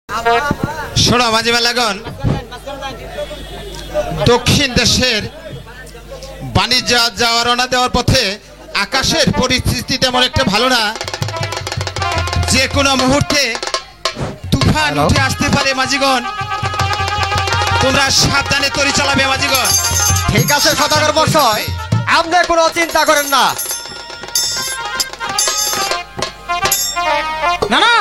শোনো মাঝি মেলাগণ, দক্ষিণ দেশের বাণিজ্য যাওয়া রওনা দেওয়ার পথে আকাশের পরিস্থিতি তেমন একটা ভালো না। যে কোনো মুহূর্তে তুফান উঠে আসতে পারে মাঝিগণ, তোমরা সাবধানে তরি চালাবে মাঝিগণ। ঠিক আছে সদাগর মশাই, আপনি কোনো চিন্তা করেন না। না না,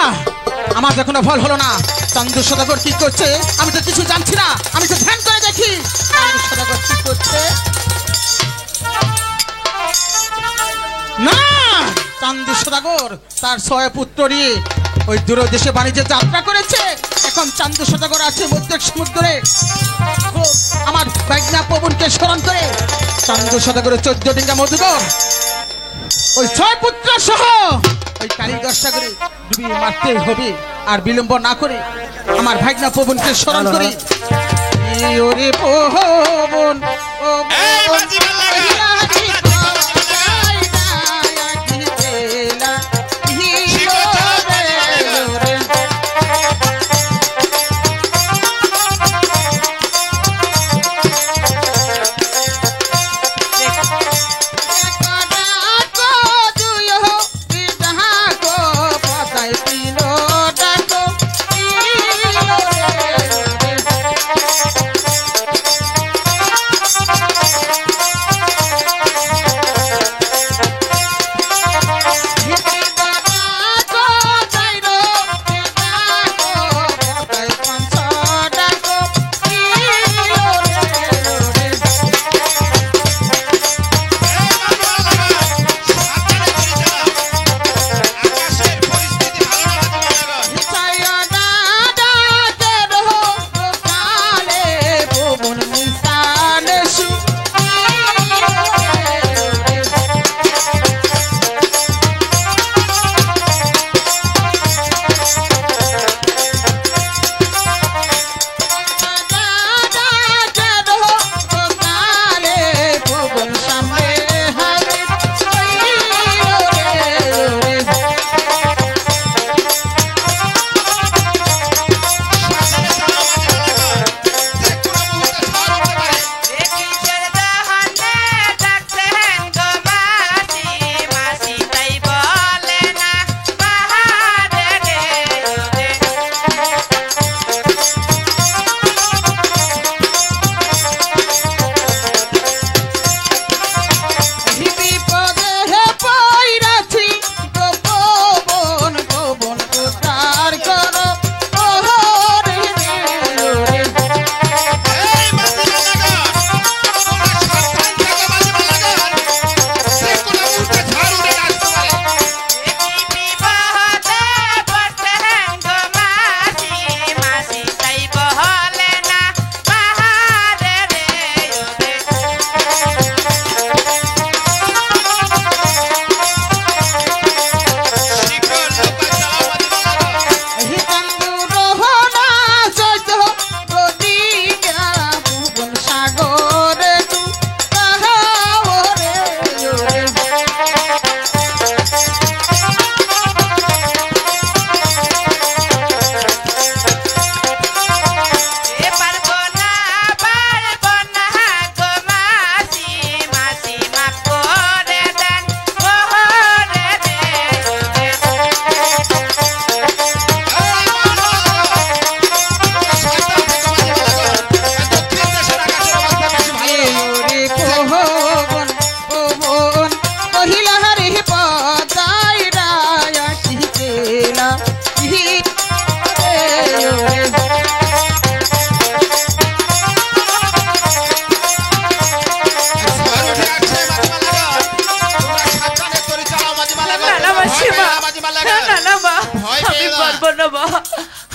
আমার তো কোনো ফল হলো না। চান্দু সদাগর কি করছে আমি তো কিছু জানছি না, আমি তো ধ্যান করে দেখি চান্দু সদাগর কি করছে। না, চান্দু সদাগর তার 6 পুত্র নিয়ে ওই দূর দেশে বাণিজ্যে যাত্রা করেছে। এখন চান্দু সদাগর আছে মধ্য সমুদ্রে। আমার বাইগনা পবনকে স্মরণ করে চান্দু সদাগরের 14 ডিঙ্গা মধুকর ওই 6 পুত্র সহ ওই কালীগর সাগরে ডুবিয়ে মারতে হবে। আর বিলম্ব না করে আমার ভাইগনা পবনকে স্মরণ করি। ওরে পবন ও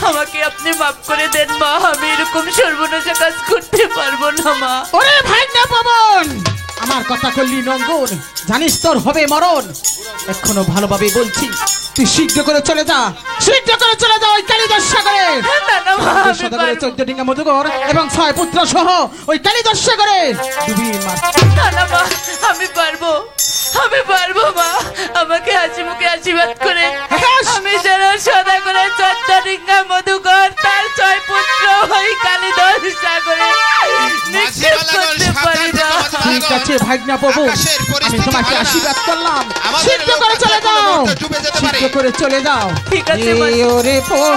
আমাকে আপনি মাফ করে দেন মা, আমি এরকম সর্বনাশা কাজ করতে পারবো না মা। ওরে ভাইগনা পবন, আমার কথা করলি নঙ্গন, জানিস তোর হবে মরণ। এখনো ভালোভাবে বলছি, তুই শীঘ্র করে চলে যা, শীঘ্র করে চলে যা ওই কালীগর সাগরে। সদাগরের 14 ডিঙ্গা মধুকর এবং 6 পুত্র সহ ওই কালীগর সাগরে ডুবিয়ে মার। না না মা, আমি পারবো, আমি পারবো মা, আমাকে হাসি মুখে আশীর্বাদ করে আমি যেন সদাগরের 14 ডিঙ্গা মধুকর ভাগনা প্রভু আকাশের আমি পরিস্থিতি তোমাকে ভালো না। আশীর্বাদ করলাম আমাদের সিদ্ধ লোক করে আছে, চলে কোনো যাও মুহূর্তে ডুবে যেতে পারে। সিদ্ধ করে চলে যাও ঠিক আছে, এই মাসি। ওরে প্রভু